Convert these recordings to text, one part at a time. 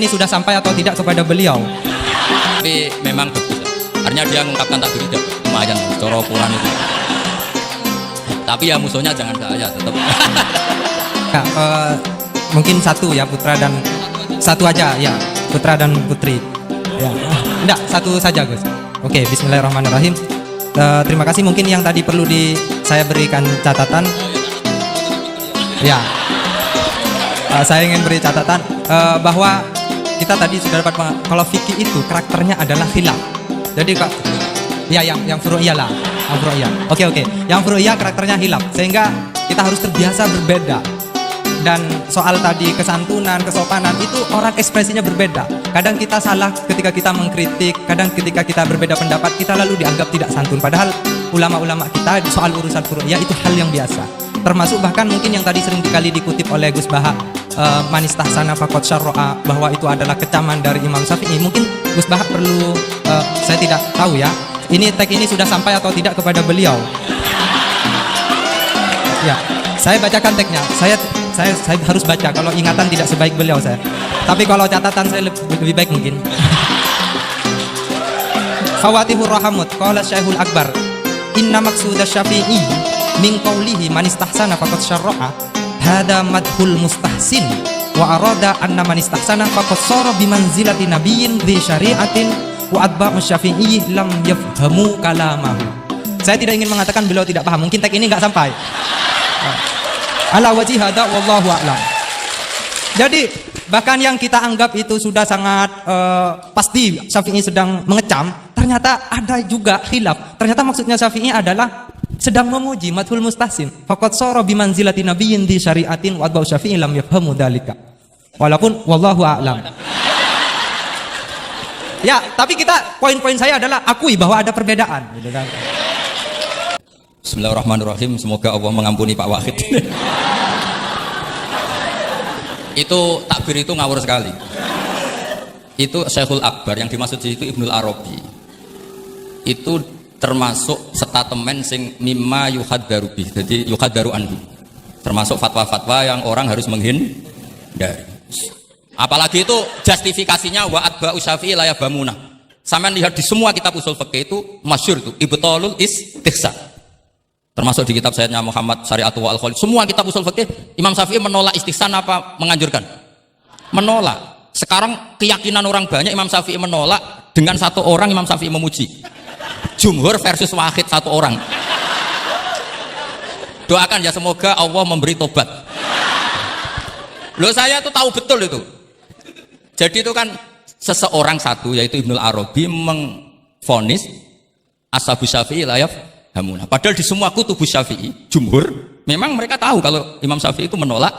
ini sudah sampai atau tidak kepada beliau? Tapi memang bagus lah. Artinya dia mengungkapkan takbir itu lumayan, coro pulang itu. Tapi ya musuhnya jangan saya tetap. Ya, mungkin satu ya, putra dan satu aja ya, putra dan putri. Ya, enggak, satu saja Gus. Oke, Bismillahirrahmanirrahim. Terima kasih. Mungkin yang tadi perlu saya berikan catatan. Ya, saya ingin beri catatan bahwa kita tadi sudah dapat kalau fikih itu karakternya adalah khilaf. Jadi kak, ya yang furu'iyah lah, yang furu'iyah. Oke. Yang furu'iyah karakternya khilaf, sehingga kita harus terbiasa berbeda. Dan soal tadi kesantunan, kesopanan itu orang ekspresinya berbeda. Kadang kita salah ketika kita mengkritik, kadang ketika kita berbeda pendapat kita lalu dianggap tidak santun. Padahal ulama-ulama kita soal urusan furu'iyah itu hal yang biasa. Termasuk bahkan mungkin yang tadi sering kali dikutip oleh Gus Baha, man istahsana faqad syarra'a, bahwa itu adalah kecaman dari Imam Syafi'i. Mungkin Gus Baha perlu, saya tidak tahu ya, ini tag ini sudah sampai atau tidak kepada beliau. Ya, saya bacakan tagnya. Saya harus baca, kalau ingatan tidak sebaik beliau saya. Tapi kalau catatan saya lebih baik mungkin. Khawatihur rahamut, qala Syekhul Akbar, inna maqsuda Syafi'i min qawlihi man istahsana faqad syarra'a hada madhul mustahsin wa arada anna man istahsana faqad sara bimanzilati nabiyyin dhi syari'atin wa atba'u Syafi'i lam yafhamu kalamahu. Saya tidak ingin mengatakan beliau tidak paham, mungkin tag ini nggak sampai. Ala wajhi hada wallahu a'lam. Jadi bahkan yang kita anggap itu sudah sangat pasti Syafi'i sedang mengecam, ternyata ada juga khilaf. Ternyata maksudnya Syafi'i adalah sedang memuji, madhul mustahsin. Faqad sara bimanzilati nabiyyin di syari'atin wa atba'u Syafi'i lam yafhamu dzalika. Walaupun wallahu a'lam. Ya, tapi poin-poin saya adalah akui bahwa ada perbedaan, gitu kan. Bismillahirrahmanirrahim. Semoga Allah mengampuni Pak Wahid. Itu takbir itu ngawur sekali. Itu Syekhul Akbar, yang dimaksud di situ Ibnul Arabi. Itu termasuk statement sing mimma yuhaddaru bih. Jadi yuhaddaru anhu. Termasuk fatwa-fatwa yang orang harus menghindari. Apalagi itu justifikasinya wa atba'u Syafi'i la yabamuna. Sampeyan lihat di semua kitab usul fikih itu masyhur itu ibtalul istihsan. Termasuk di kitab Sayyidina Muhammad Syari'atu wa Al-Khalid. Semua kitab usul fikih Imam Syafi'i menolak istihsan apa menganjurkan? Menolak. Sekarang keyakinan orang banyak Imam Syafi'i menolak, dengan satu orang Imam Syafi'i memuji. Jumhur versus wahid satu orang. Doakan ya semoga Allah memberi tobat. Loh saya tuh tahu betul itu. Jadi itu kan seseorang satu yaitu Ibnul Arabi mengvonis ashabu Syafi'i la yafhamuna. Padahal di semua kutubus Syafi'i, jumhur memang mereka tahu kalau Imam Syafi'i itu menolak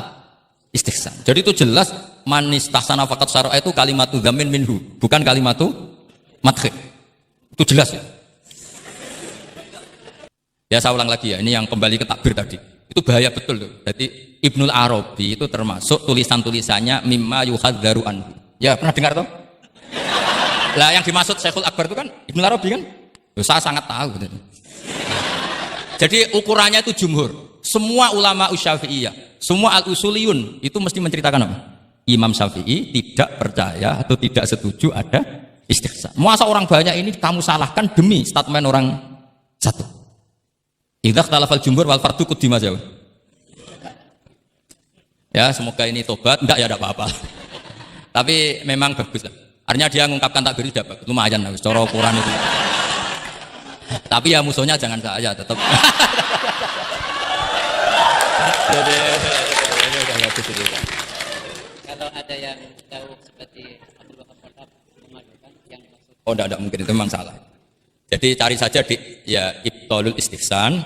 istihsan. Jadi itu jelas man istahsana faqad syar'a itu kalimatu dzamin minhu, bukan kalimatu madh. Itu jelas ya. Ya saya ulang lagi ya, ini yang kembali ke takbir tadi. Itu bahaya betul tuh. Jadi Ibnul Arabi itu termasuk tulisan-tulisannya mimma yuhadzaru anhu. Ya pernah dengar toh? Lah yang dimaksud Syekhul Akbar itu kan Ibnul Arabi kan? Saya sangat tahu gitu. Jadi ukurannya itu jumhur. Semua ulama Syafi'iyah, semua al-usuliyun itu mesti menceritakan apa? Imam Syafi'i tidak percaya atau tidak setuju ada istihsan. Masa orang banyak ini kamu salahkan demi statement orang satu. Idza ikhtalafa al-jumhur wal fardu qudima jauh. Ya, semoga ini tobat. Enggak ya, enggak apa-apa. Tapi memang bagus lah. Artinya dia mengungkapkan takbir sudah bagus. Lumayan lah, cara ukuran itu. Tapi ya musuhnya jangan saya tetap. Kalau ada yang tahu seperti Abdul Wahab memadukan yang maksud. Oh, enggak mungkin, itu memang salah. Jadi cari saja di ya ibtalul istihsan.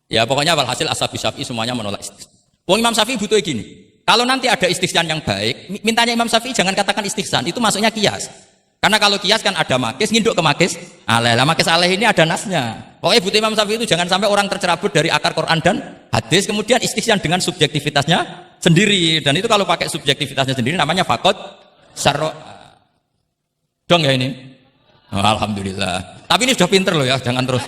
Ya pokoknya walhasil ashabu Syafi'i semuanya menolak istihsan. Wong Imam Syafi'i butuh gini. Kalau nanti ada istihsan yang baik, mintanya Imam Syafi'i jangan katakan istihsan, itu maksudnya kias. Karena kalau kias kan ada makis, nginduk ke makis aleh. Lah makis aleh ini ada nasnya. Pokoknya butuh Imam Syafi'i itu jangan sampai orang tercerabut dari akar Quran dan hadis, kemudian istihsan dengan subjektivitasnya sendiri. Dan itu kalau pakai subjektivitasnya sendiri namanya faqad syarra. Dong ya ini. Oh, alhamdulillah. Tapi ini sudah pinter loh ya, jangan terus.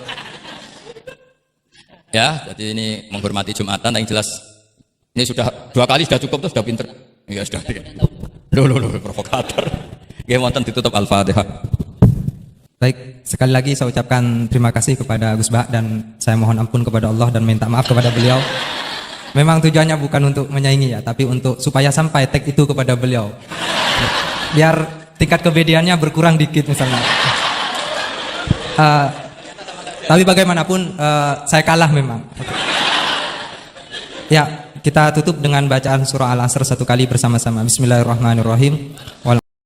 Ya, jadi ini menghormati Jumatan yang jelas. Ini sudah 2 kali sudah cukup tuh, sudah pinter. Ya sudah. Loh, provokator. Nggih wonten ditutup Al-Fatihah. Baik, sekali lagi saya ucapkan terima kasih kepada Gus Bah dan saya mohon ampun kepada Allah dan minta maaf kepada beliau. Memang tujuannya bukan untuk menyaingi ya, tapi untuk supaya sampai tag itu kepada beliau. Biar tingkat kebedaannya berkurang dikit misalnya. Tapi bagaimanapun saya kalah memang. Ya, kita tutup dengan bacaan surah Al-Asr satu kali bersama-sama. Bismillahirrahmanirrahim.